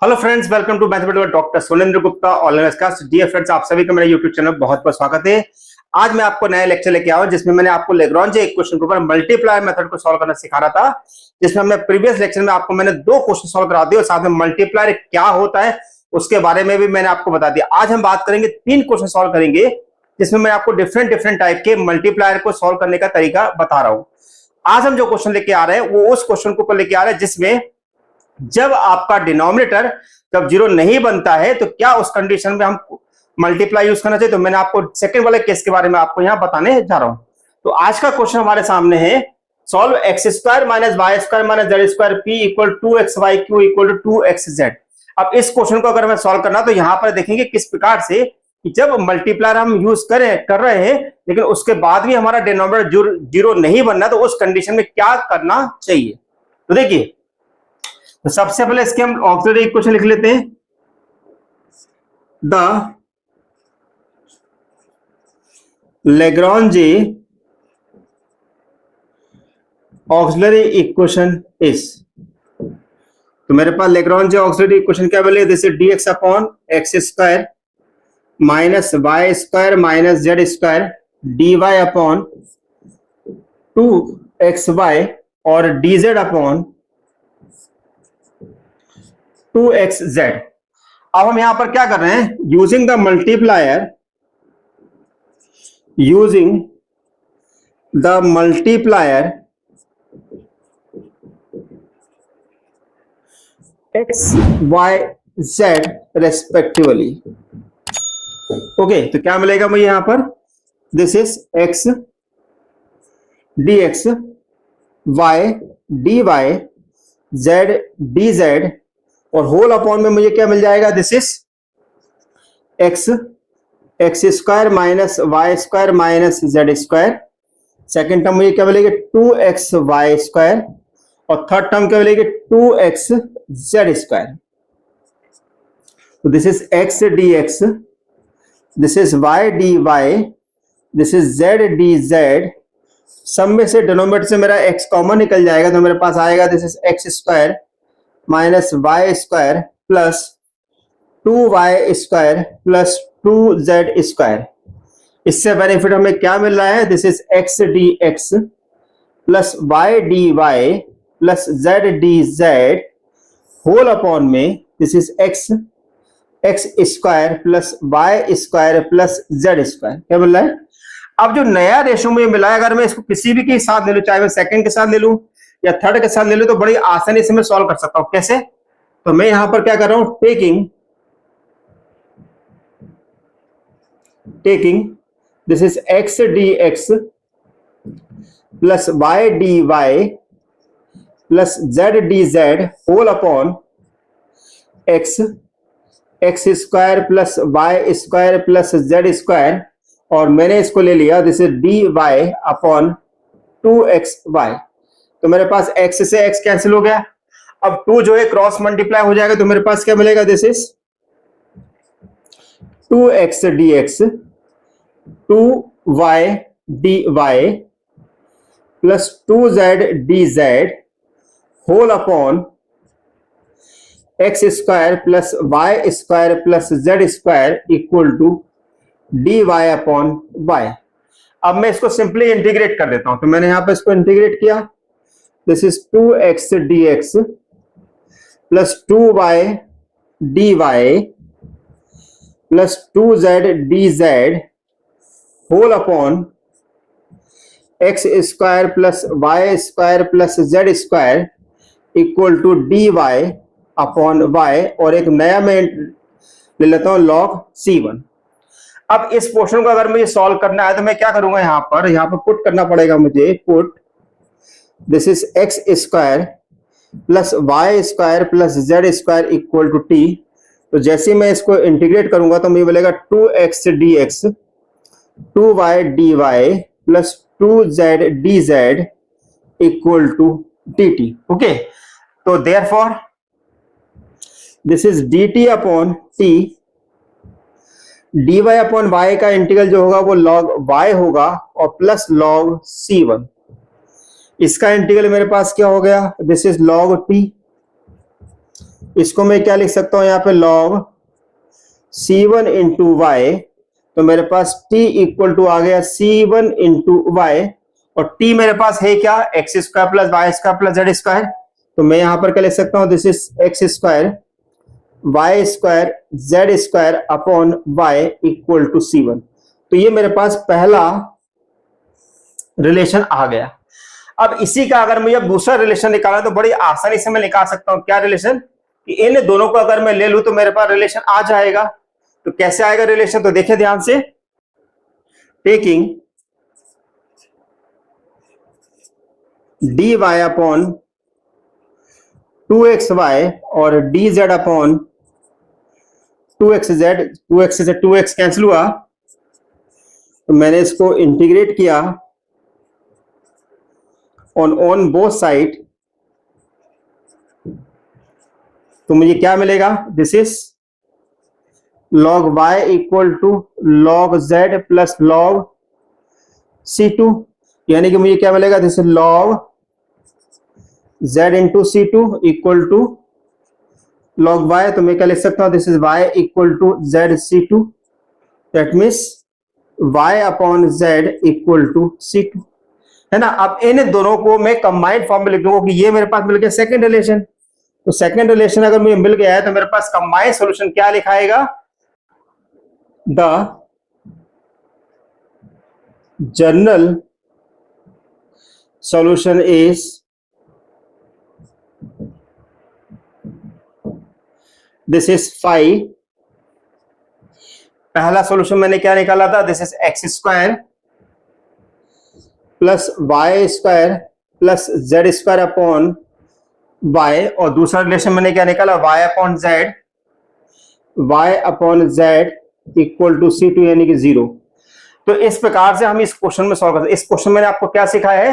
Hello friends, welcome to mathematical doctor Surendra Gupta online class. Dear friends, आप सभी का मेरा यूट्यूब चैनल बहुत बहुत स्वागत है। आज मैं आपको नया लेक्चर लेके आया हूं जिसमें मैंने आपको लेग्रांज इक्वेशन के ऊपर मल्टीप्लाई मेथड को सॉल्व करना सिखा रहा था। जिसमें हमने प्रीवियस लेक्चर में आपको मैंने दो क्वेश्चन सॉल्व करा दिए और साथ में मल्टीप्लाई क्या होता है उसके बारे में भी मैंने आपको बता दिया। आज हम बात करेंगे, तीन क्वेश्चन सॉल्व करेंगे जिसमें मैं आपको डिफरेंट डिफरेंट टाइप के मल्टीप्लायर को सॉल्व करने का तरीका बता रहा हूं। आज हम जो क्वेश्चन लेके आ रहे हैं वो उस क्वेश्चन को ऊपर लेके आ रहे हैं जिसमें जब आपका डिनोमिनेटर जब जीरो नहीं बनता है तो क्या उस कंडीशन में हम मल्टीप्लाई यूज करना चाहिए। तो मैंने आपको सेकंड वाले केस के बारे में आपको यहां बताने जा रहा हूं। तो आज का क्वेश्चन हमारे सामने है, solve x square minus y square minus z square p equal to x y q equal to two x z. अब इस क्वेश्चन को अगर मैं सॉल्व करना तो यहां पर देखेंगे किस प्रकार से कि जब मल्टीप्लायर हम यूज कर रहे हैं लेकिन उसके बाद भी हमारा डिनोमिनेटर जीरो नहीं बनना तो उस कंडीशन में क्या करना चाहिए। तो देखिए, तो सबसे पहले इसके हम ऑक्सिलरी इक्वेशन लिख लेते हैं। The Lagrange auxiliary equation is, तो मेरे पास Lagrange ऑक्सिलरी इक्वेशन क्या बोले, this is dx upon x square minus y square minus z square dy upon 2xy और dz अपॉन 2xz। अब हम यहां पर क्या कर रहे हैं, using the multiplier x y z respectively. Okay, तो क्या मिलेगा मुझे यहां पर, this is x dx y dy z dz और होल अपॉन में मुझे क्या मिल जाएगा, this is x square minus y square minus z square. Second term मुझे क्या मिलेगी, 2xy स्क्वायर और थर्ड टर्म क्या मिलेगी, 2xz स्क्वायर। तो this is x dx, this is y dy, this is z dz। सब में से डिनोमिनेटर से मेरा x कॉमन निकल जाएगा तो मेरे पास आएगा, this is x square minus y square plus 2y square plus 2z square. इससे बेनिफिट हमें क्या मिल रहा है, this is x dx plus y dy plus z dz whole upon में this is x square plus y square plus z square. क्या मिल रहा है। अब जो नया रेशो मुझे मिला है, अगर मैं इसको किसी भी के साथ ले लूं, चाहे मैं सेकंड के साथ ले लूं या थर्ड के साथ ले लूं, तो बड़ी आसानी से मैं सॉल्व कर सकता हूं। कैसे, तो मैं यहां पर क्या कर रहा हूं, taking this is x dx plus y dy plus z dz whole upon x square plus y square plus z square और मैंने इसको ले लिया, this is dy upon 2xy। तो मेरे पास x से x कैंसिल हो गया। अब 2 जो है क्रॉस मल्टीप्लाई हो जाएगा तो मेरे पास क्या मिलेगा, this is 2x dx 2y dy plus 2z dz whole upon x square plus y square plus z square equal to dy upon y। अब मैं इसको सिंपली इंटीग्रेट कर देता हूं, तो मैंने यहां पर इसको इंटीग्रेट किया, this is 2x dx plus 2y dy plus 2z dz whole upon x square plus y square plus z square equal to dy upon y और एक नया मैं ले लेता हूं log c1। अब इस पोर्शन को अगर मुझे सॉल्व करना है तो मैं क्या करूंगा, यहां पर पुट करना पड़ेगा मुझे, put this is x square plus y square plus z square equal to t. तो जैसे मैं इसको इंटीग्रेट करूंगा तो मुझे मिलेगा 2x dx 2y dy plus 2z dz equal to dt। Okay, तो therefore this is dt upon t, dy upon y का इंटीग्रल जो होगा वो log y होगा और प्लस log c1। इसका इंटीग्रल मेरे पास क्या हो गया, दिस इज log t इसको मैं क्या लिख सकता हूं यहाँ पे log c1 इंटू वाई, तो मेरे पास t इक्वल टू आ गया c1 इंटू वाई, और t मेरे पास है क्या, x square plus y square plus z square, तो मैं यहां पर क्या लिख सकता हूं, this is x square y square z square upon y equal to c1। तो ये मेरे पास पहला रिलेशन आ गया। अब इसी का अगर मुझे दूसरा रिलेशन निकालना तो बड़ी आसानी से मैं निकाल सकता हूं। क्या रिलेशन, कि इन दोनों को अगर मैं ले लूं तो मेरे पास रिलेशन आ जाएगा। तो कैसे आएगा रिलेशन, तो देखिए ध्यान से, टेकिंग dy अपॉन 2xy और dz अपॉन 2xz, 2x से 2x कैंसिल हुआ, तो मैंने इसको इंटीग्रेट किया ऑन बोथ साइड, तो मुझे क्या मिलेगा, this is log y equal to log z plus log c2, यानी कि मुझे क्या मिलेगा, this is log z into c2 equal to log y, तो मैं क्या लिख सकता हूं, this is y equal to z c2, that means y अपॉन z इक्वल टू c2, है ना। अब इन दोनों को मैं कंबाइंड फॉर्म में लिख दूंगा कि ये मेरे पास मिल गया सेकंड रिलेशन। तो सेकंड रिलेशन अगर मुझे मिल गया है तो मेरे पास कंबाइंड सॉल्यूशन क्या लिखाएगा, the general solution is this is 5। पहला सॉल्यूशन मैंने क्या निकाला था, this is x square plus y square plus z square upon y, और दूसरा रिलेशन मैंने क्या निकाला, y upon z, y upon z equal to c2 यानी कि 0। तो इस प्रकार से हम इस क्वेश्चन में सॉल्व करते हैं। इस क्वेश्चन में मैंने आपको क्या सिखाया है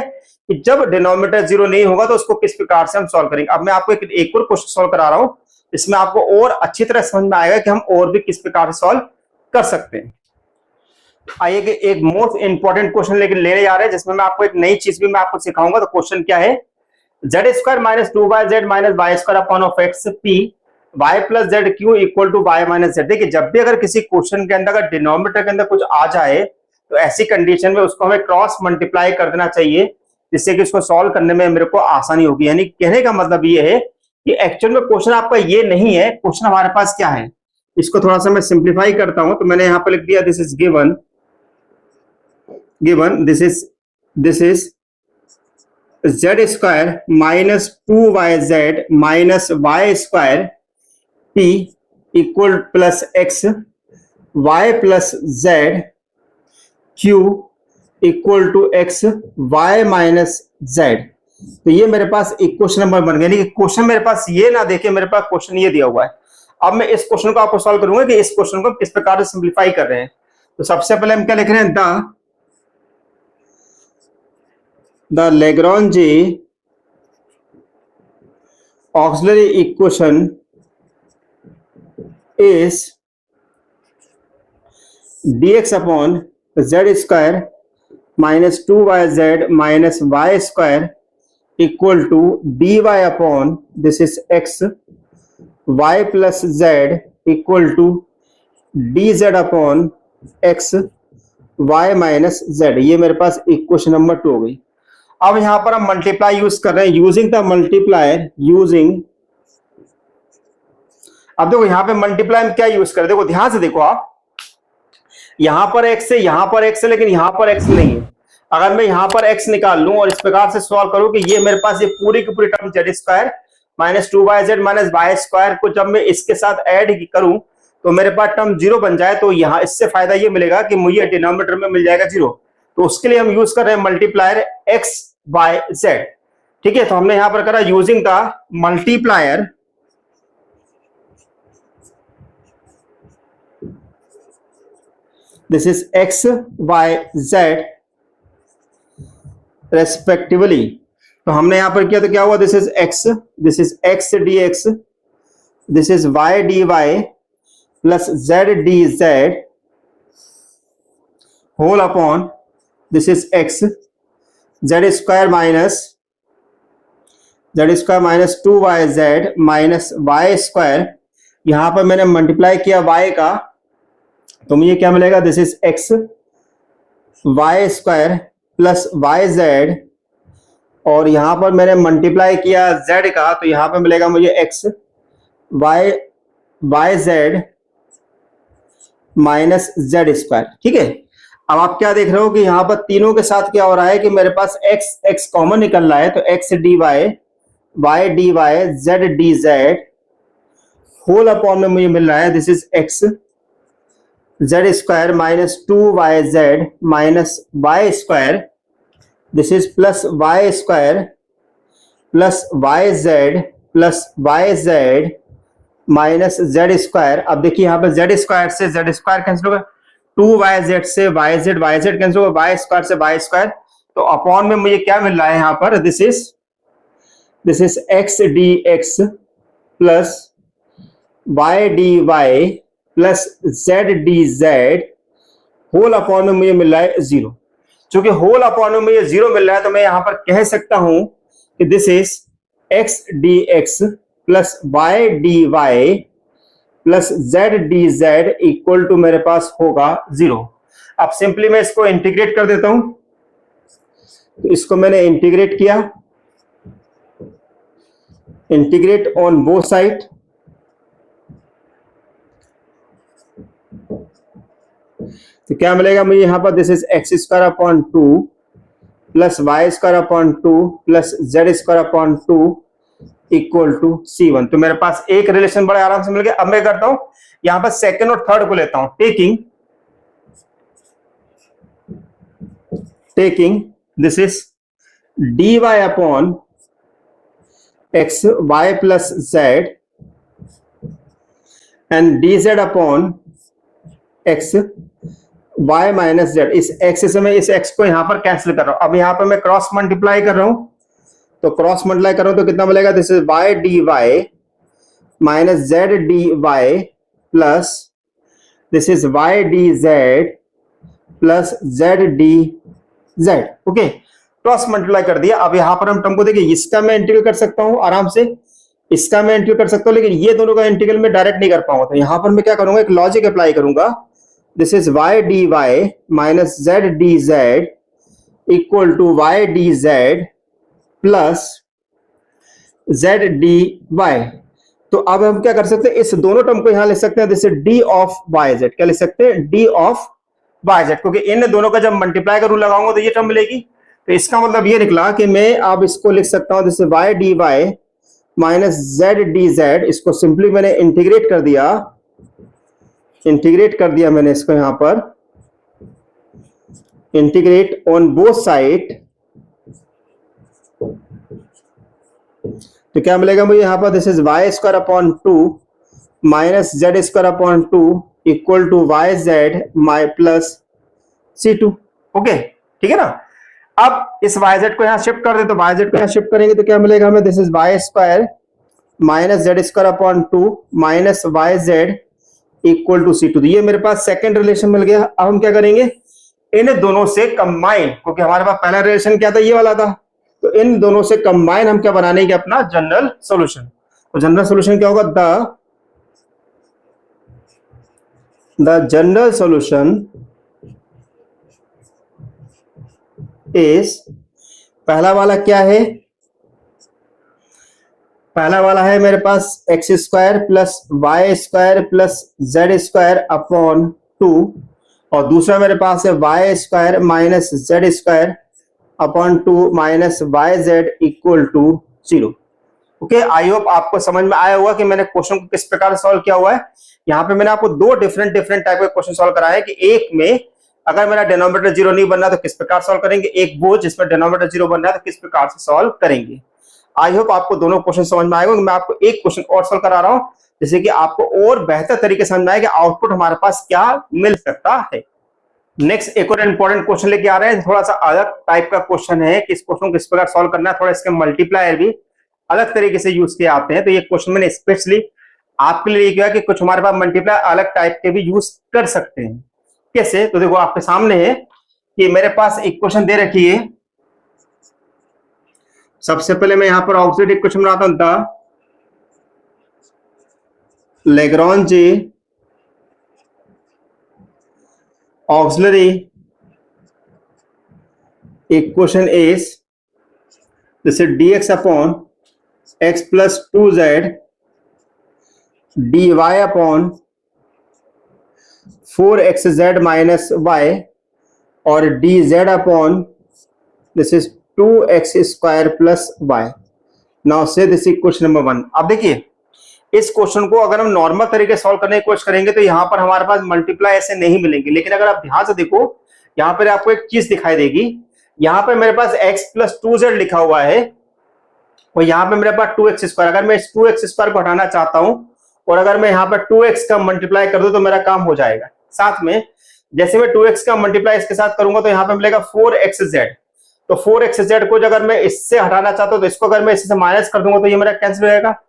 कि जब डिनोमिनेटर 0 नहीं होगा तो उसको किस प्रकार से हम सॉल्व करेंगे। अब मैं आपको एक और क्वेश्चन सॉल्व करा रहा हूं, इसमें आपको और अच्छी तरह समझ में आएगा कि हम और भी किस प्रकार से सॉल्व कर सकते हैं। आइए कि एक मोस्ट इंपॉर्टेंट क्वेश्चन लेकर ले जा रहे हैं, जिसमें मैं आपको एक नई चीज भी मैं आपको सिखाऊंगा। तो क्वेश्चन क्या है, z square minus 2yz minus y square upon of x p y plus z q equal to y minus z. देखिए जब भी अगर किसी क्वेश्चन के अंदर अगर डिनोमिनेटर के अंदर कुछ आ जाए तो ऐसी कंडीशन में उसको हमें क्रॉस मल्टीप्लाई कर देना चाहिए, जिससे कि उसको सॉल्व करने में मेरे को आसानी होगी। यानी कहने का मतलब ये है कि एक्चुअल में क्वेश्चन आपका ये नहीं है, क्वेश्चन हमारे पास क्या है, इसको थोड़ा सा मैं सिंप्लीफाई करता हूं। तो मैंने यहां पर लिख दिया, this is given this is z square minus 2yz minus y square p equal plus x y plus z q equal to x y minus z। तो ये मेरे पास एक क्वेश्चन नंबर बन गया। यानी कि क्वेश्चन मेरे पास ये ना देखे, मेरे पास क्वेश्चन ये दिया हुआ है। अब मैं इस क्वेश्चन को आपको सॉल्व करूंगा कि इस क्वेश्चन को किस प्रकार से सिंप्लीफाई कर रहे हैं। तो सबसे पहले हम क्या लिख रहे हैं, the Lagrange auxiliary equation is dx upon z square minus 2yz minus y square equal to dy upon this is x y plus z equal to dz upon x y minus z। ये मेरे पास equation number 2 हो गई। अब यहां पर हम multiply use कर रहे हैं, यूजिंग द मल्टीप्लायर यूजिंग। अब देखो यहां पे मल्टीप्लाई में क्या यूज करें, देखो ध्यान से देखो आप, यहां पर x है, यहां पर x है, लेकिन यहां पर x नहीं है। अगर मैं यहां पर x निकाल लूं और इस प्रकार से सॉल्व करूं कि ये मेरे पास ये पूरी की पूरी term z square minus 2yz minus y square को जब मैं इसके साथ ऐड करूं तो मेरे पास टर्म 0 बन जाए, तो यहां इससे फायदा ये मिलेगा कि मुझे डिनोमिनेटर में मिल जाएगा 0। तो उसके लिए हम यूज कर रहे हैं मल्टीप्लायर x बाय z। ठीक है, तो हमने यहां पर करा using the multiplier this is x y z respectively. तो हमने यहां पर किया तो क्या हुआ, this is x dx, this is y dy plus z dz whole upon this is x z square minus z square minus 2yz minus y square, यहां पर मैंने मल्टीप्लाई किया y का, तो मुझे क्या मिलेगा, this is x y square plus y z, और यहां पर मैंने मल्टीप्लाई किया z का, तो यहां पर मिलेगा मुझे x y y z minus z square. ठीक है, अब आप क्या देख रहे हो कि यहां पर तीनों के साथ क्या हो रहा है कि मेरे पास x कॉमन निकल रहा है, तो x dy y dy z dz whole upon में मुझे मिल रहा है, this is x z square minus 2yz minus y square, this is plus y square plus y z plus y z minus z square. अब देखिए यहां पर z square से जेड स्क्वायर कैंसिल होगा, 2yz से yz कैंसिल होगा, y square से y square, तो अपॉन में मुझे क्या मिल रहा है यहां पर, this is x dx plus y dy plus z dz whole upon में मुझे मिल रहा है 0। चूंकि होल अपॉन में मुझे 0 मिल रहा है, तो मैं यहां पर कह सकता हूं कि this is x dx plus y dy plus z dz equal to मेरे पास होगा 0। अब सिंपली मैं इसको इंटीग्रेट कर देता हूं, तो इसको मैंने इंटीग्रेट किया, इंटीग्रेट ऑन बोथ साइड, तो क्या मिलेगा मुझे यहां पर, this is x square upon 2 plus y square upon 2 plus z square upon 2 equal to C1। तो मेरे पास एक रिलेशन बड़े आराम से मिल गया। अब मैं करता हूं यहां पर सेकंड और थर्ड को लेता हूं, taking this is dy upon x y plus z and dz upon x y minus z. इस x से मैं इस x को यहां पर कैंसिल कर रहा हूं। अब यहां पर मैं क्रॉस मल्टीप्लाई कर रहा हूं, तो क्रॉस मल्टीप्लाई कर रहा हूं तो कितना मिलेगा, this is y dy minus z dy plus this is y dz plus z dz। Okay, cross multiply कर दिया। अब यहां पर हम टर्म को देखिए, इसका मैं इंटीग्रल कर सकता हूं आराम से, इसका मैं इंटीग्रल कर सकता हूं, लेकिन ये दोनों का इंटीग्रल मैं डायरेक्ट नहीं कर पाऊंगा। तो यहां पर मैं क्या करूंगा, एक लॉजिक अप्लाई करूंगा, this is y dy minus z dz equal to y dz plus z dy। तो अब हम क्या कर सकते हैं, इस दोनों टर्म को यहां लिख सकते हैं, this is d of yz। क्या लिख सकते हैं, d ऑफ yz, क्योंकि इन दोनों का जब मल्टीप्लाई का रूल लगाऊंगा तो ये टर्म मिलेगी। तो इसका मतलब ये निकला कि मैं अब इसको लिख सकता हूं, this is y dy minus z dz, इसको सिंपली मैंने इंटीग्रेट कर दिया मैंने इसको यहां पर, इंटीग्रेट ऑन बोथ साइड, तो क्या मिलेगा मुझे यहां पर, this is y square upon 2 minus z square upon 2 equal to y z my plus C2। Okay, ठीक है ना। अब इस वाई जेड को यहां शिफ्ट कर दे, तो वाई जेड को यहां शिफ्ट करेंगे तो क्या मिलेगा हमें, this is y square minus z square upon 2 minus y z equal to C2। तो ये मेरे पास सेकंड रिलेशन मिल गया। अब हम क्या करेंगे, इन दोनों से कंबाइन, क्योंकि हमारे पास पहला रिलेशन क्या था, ये वाला था, तो इन दोनों से कंबाइन हम क्या बनाने के अपना जनरल सॉल्यूशन। तो जनरल सॉल्यूशन क्या होगा, द जनरल सॉल्यूशन इज, पहला वाला क्या है, पहला वाला है मेरे पास x square plus y square plus z square upon 2, और दूसरा मेरे पास है y square minus z square upon 2 minus y z equal to 0। Okay, I hope आपको समझ में आया होगा कि मैंने क्वेश्चन को किस प्रकार सॉल्व किया हुआ है। यहाँ पे मैंने आपको दो डिफरेंट टाइप के क्वेश्चन सॉल्व कराया है कि एक में अगर मेरा डिनोमिनेटर 0 नहीं बनना तो किस प्रकार सॉल्व करेंगे, एक वो जिसमें डिनोमिनेटर 0 बनना है तो किस प्रकार से सॉल्व करेंगे। आई होप आपको दोनों क्वेश्चन समझ में आएगा। मैं आपको एक क्वेश्चन और सॉल्व करा रहा हूं, जिससे कि आपको और बेहतर तरीके से समझ में आए कि आउटपुट हमारे पास क्या मिल सकता है। नेक्स्ट एक और इंपॉर्टेंट क्वेश्चन लेके आ रहे हैं, थोड़ा सा अलग टाइप का क्वेश्चन है कि इस क्वेश्चन को किस प्रकार सॉल्व करना है, थोड़ा इसके मल्टीप्लायर भी अलग तरीके से यूज किए आते हैं। तो ये क्वेश्चन मैंने स्पेशली आपके लिए किया कि कुछ हमारे पास मल्टीप्लाई अलग टाइप के भी यूज कर सकते हैं। कैसे, तो देखो आपके सामने है कि मेरे पास एक क्वेश्चन दे रखी है, सबसे पहले मैं यहां पर ऑक्सीडेटिव इक्वेशन बनाता हूं, the Lagrange auxiliary equation is this is dx upon x plus 2z dy upon 4xz minus y और dz upon this is 2x square plus y. Now say this is question number 1. अब देखिए इस question को अगर हम normal तरीके से solve करने की कोशिश करेंगे तो यहाँ पर हमारे पास मल्टीप्लाई ऐसे नहीं मिलेंगे, लेकिन अगर आप ध्यान से देखो यहाँ पर आपको एक चीज दिखाई देगी। यहाँ पर मेरे पास x plus 2z लिखा हुआ है और यहाँ पे मेरे पास 2x स्क्वायर। अगर मैं इस 2x स्क्वायर को हटाना चाहता हूं और अगर मैं यहाँ पर 2x का मल्टीप्लाई कर दूं तो मेरा काम हो जाएगा। साथ में जैसे मैं 2x का मल्टीप्लाई इसके साथ करूंगा तो यहाँ पे मिलेगा 4xz। तो 4xz को अगर मैं इससे हटाना चाहता हूं तो इसको अगर मैं इससे माइनस कर दूंगा तो ये मेरा कैंसिल हो जाएगा।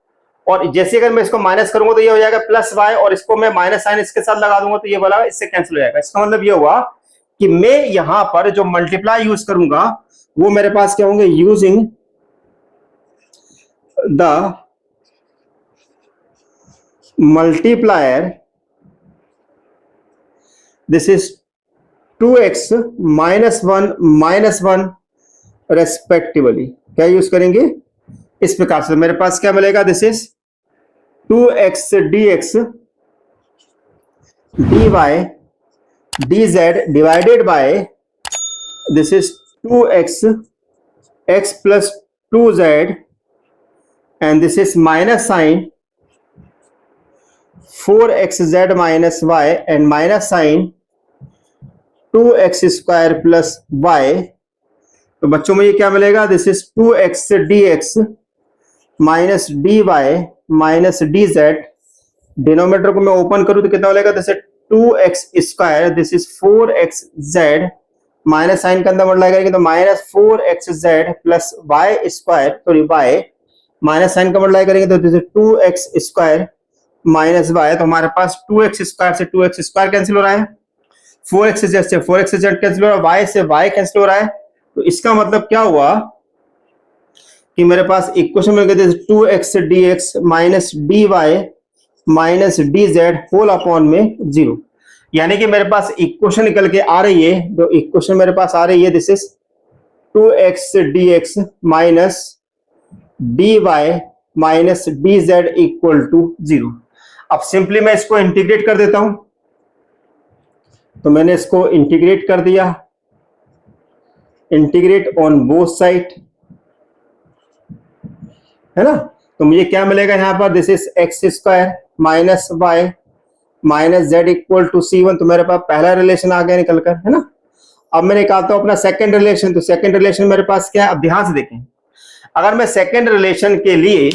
और जैसे अगर मैं इसको माइनस करूंगा तो ये हो जाएगा प्लस y और इसको मैं माइनस साइन इसके साथ लगा दूंगा तो ये वाला इससे कैंसिल हो जाएगा। इसका मतलब ये हुआ कि मैं यहां पर जो मल्टीप्लाई यूज करूंगा वो मेरे पास क्या होंगे, using the multiplier this is 2x -1 -1 respectively. क्या यूज करेंगे इस प्रकार से, मेरे पास क्या मिलेगा, this is 2x dx dy dz divided by this is 2x x plus 2z and this is minus sign 4xz minus y and minus sign 2x square plus y। तो बच्चों में ये क्या मिलेगा, this is 2x dx minus dy minus dz। Denominator को मैं open करूं तो कितना मिलेगा, this is 2x square, this is 4xz minus sign के अंदर मल्टीप्लाई करेंगे तो minus 4xz plus y square, sorry y minus sign का मल्टीप्लाई करेंगे तो this is 2x square minus y. तो हमारे पास 2x स्क्वायर से 2x स्क्वायर कैंसिल हो रहा है, 4xz से 4xz कैंसिल हो रहा है, y से y कैंसिल हो रहा है। तो इसका मतलब क्या हुआ कि मेरे पास इक्वेशन मिल गई 2x dx minus dy minus dz whole upon में 0। यानी कि मेरे पास इक्वेशन निकल के आ रही है, जो इक्वेशन मेरे पास आ रही है this is 2x dx minus dy minus dz equal to 0। अब सिंपली मैं इसको इंटीग्रेट कर देता हूं, तो मैंने इसको इंटीग्रेट कर दिया, इंटीग्रेट ऑन बोथ साइड, है ना। तो मुझे क्या मिलेगा यहाँ पर, this is x square minus y minus z equal to C1। तो मेरे पास पहला रिलेशन आ गया निकल कर, है ना। अब मैं निकालता हूं अपना सेकंड रिलेशन। तो सेकंड रिलेशन मेरे पास क्या है, अब ध्यान से देखें, अगर मैं सेकंड रिलेशन के लिए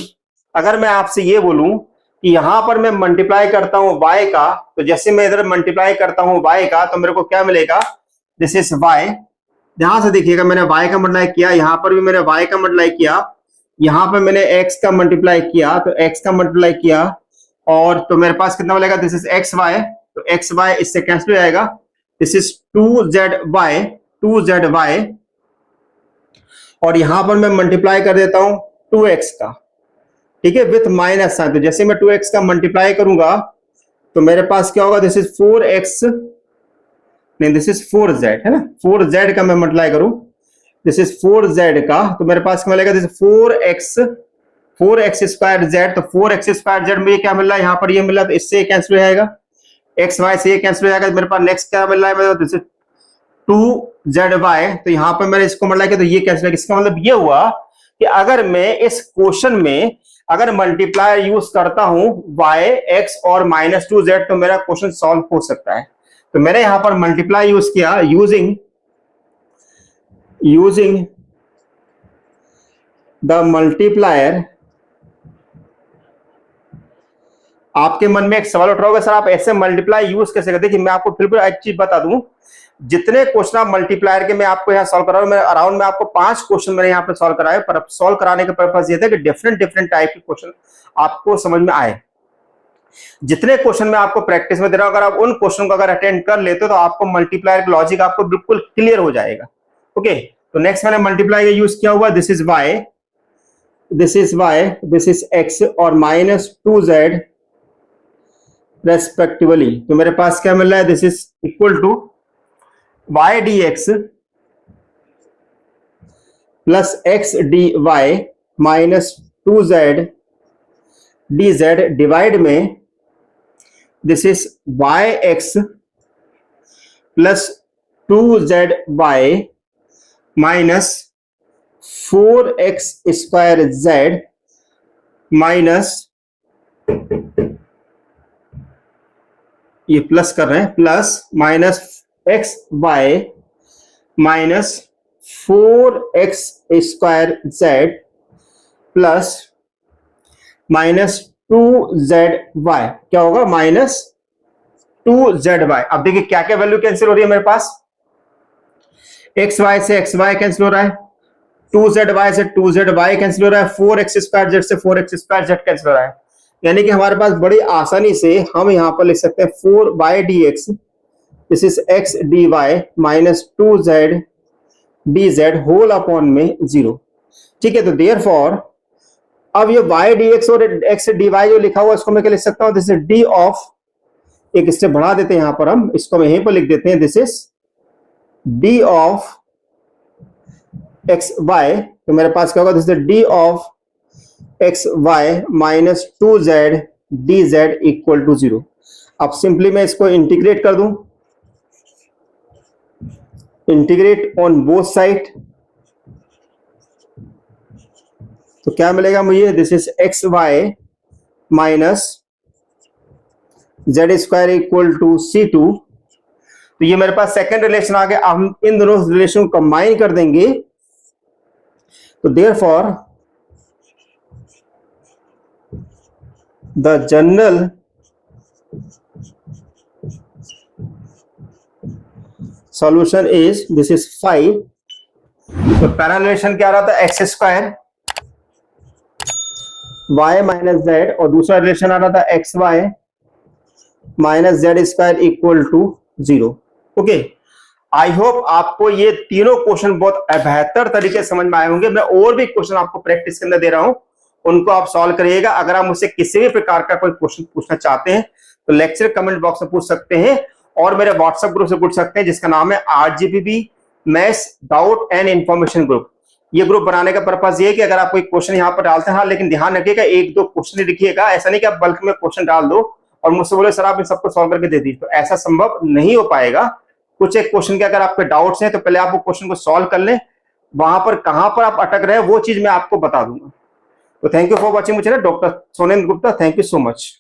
अगर मैं आपसे ये बोलूं कि यहां पर मैं मल्टीप्लाई करता हूं y का, तो जैसे मैं इधर मल्टीप्लाई करता हूं y का तो मेरे को क्या मिलेगा, दिस इज y। ध्यान से देखिएगा, मैंने y का मल्टीप्लाई किया, यहां पर भी मैंने y का मल्टीप्लाई किया, यहां पर मैंने x का मल्टीप्लाई किया, तो x का मल्टीप्लाई किया और तो मेरे पास कितना मिलेगा, दिस इज एक्स वाई। तो एक्स वाई इससे कैंसिल हो जाएगा, दिस इज 2z y और यहां पर मैं मल्टीप्लाई कर देता हूं 2x का, ठीक है, विथ माइनस साइन। तो जैसे मैं 2x का मल्टीप्लाई करूंगा तो मेरे पास क्या होगा, दिस इज 4x नहीं दिस इज 4z, है ना। 4z का मैं मल्टीप्लाई करूं, दिस इज 4z का, तो मेरे पास क्या मिलेगा, this is 4x square z। तो 4x स्क्वायर z में ये क्या मिल रहा है, यहाँ पर ये मिल रहा है, तो इससे कैंसिल हो जाएगा, एक्स वाई से ये कैंसिल हो जाएगा। मेरे पास नेक्स्ट क्या मिल रहा है, मेरे पास 2zy। तो यहाँ पर मैंने इसको मल्टीप्लाई किया तो ये कैंसिल हो गया। इसका मतलब ये हुआ कि अगर मैं इस क्वेश्चन में अगर मल्टीप्लायर यूज करता हूं y x और माइनस 2z तो मेरा क्वेश्चन सॉल्व हो सकता है। तो मैंने यहां पर मल्टीप्लाई यूज किया यूजिंग द मल्टीप्लायर। आपके मन में एक सवाल उठ रहा होगा, सर आप ऐसे मल्टीप्लाई यूज कैसे करते हैं। कि मैं आपको फिर एक चीज बता दूं, जितने क्वेश्चन आप मल्टीप्लायर के मैं आपको यहाँ सॉल्व करा हूं, मैं अराउंड में आपको 5 क्वेश्चन मैंने यहाँ पे सॉल्व कराए, पर सॉल्व कराने का पर्पस ये था कि डिफरेंट टाइप के क्वेश्चन आपको समझ में आए। जितने क्वेश्चन मैं आपको प्रैक्टिस में दे रहा हूं, अगर आप उन क्वेश्चन को अगर अटेंड कर लेते हो तो आपको मल्टीप्लायर का लॉजिक आपको बिल्कुल क्लियर हो जाएगा। ओके, तो नेक्स्ट मैंने मल्टीप्लाई यूज किया हुआ, this is y this is y, this is x और -2z रेस्पेक्टिवली। तो मेरे पास क्या मिल रहा है, this is equal to y dx plus x dy -2z dz divide में this is yx plus 2zy minus 4x square z minus, ये प्लस कर रहे हैं, plus minus x y minus 4x square z plus minus 2zy, क्या होगा, -2zy। अब देखिए क्या क्या वैल्यू कैंसिल हो रही है मेरे पास, एक्स वाई से एक्स वाई कैंसिल हो रहा है, 2zy से 2zy कैंसिल हो रहा है, 4x स्क्वायर z से 4x स्क्वायर z कैंसिल हो रहा है। यानी कि हमारे पास बड़ी आसानी से हम यहां पर लिख सकते हैं 4y dx, this is x dy minus 2z dz whole upon में 0। ठीक है, तो देयरफॉर अब ये y dx और x dy जो लिखा हुआ इसको मैं क्या लिख सकता हूं, दिस इज d ऑफ, एक स्टेप बढ़ा देते हैं यहां पर हम, इसको मैं यहीं पर लिख देते हैं, this is d of x y. तो मेरे पास क्या होगा, this is d of x y minus 2z dz equal to 0। अब सिंपली मैं इसको इंटीग्रेट कर दूं, इंटीग्रेट ऑन बोथ साइड, तो क्या मिलेगा मुझे, this is x y minus z square equal to c2। तो ये मेरे पास सेकंड रिलेशन आ गया। हम इन दोनों रिलेशन को कंबाइन कर देंगे, तो therefore the general solution is, this is 5। तो पहला रिलेशन क्या रहा था, x square y minus z, और दूसरा रिलेशन आ रहा था x y minus z square equal to 0। Okay, I hope आपको ये तीनों क्वेश्चन बहुत बेहतर तरीके से समझ में आए होंगे। मैं और भी क्वेश्चन आपको प्रैक्टिस के अंदर दे रहा हूं, उनको आप सॉल्व करिएगा। अगर आप मुझसे किसी भी प्रकार का कोई क्वेश्चन पूछना चाहते हैं तो लेक्चर कमेंट बॉक्स में पूछ सकते हैं, और मेरे व्हाट्सएप ग्रुप से पूछ सकते हैं जिसका नाम है RGPB maths doubt and information group. ये ग्रुप बनाने का पर्पज ये है कि अगर आप कोई क्वेश्चन यहाँ पर डालते हैं, हाँ लेकिन ध्यान रखिएगा एक दो क्वेश्चन लिखिएगा, ऐसा नहीं कि आप बल्क में क्वेश्चन डाल दो और मुझसे बोले सर आप इन सबको सॉल्व करके दे दीजिए, तो ऐसा संभव नहीं हो पाएगा। कुछ एक क्वेश्चन के अगर आपके डाउट्स हैं तो पहले आप वो क्वेश्चन को सॉल्व कर लें, वहां पर कहां पर आप अटक रहे हैं वो चीज मैं आपको बता दूंगा। तो थैंक यू फॉर वॉचिंग मुझे doctor Sonendra Gupta, thank you so much.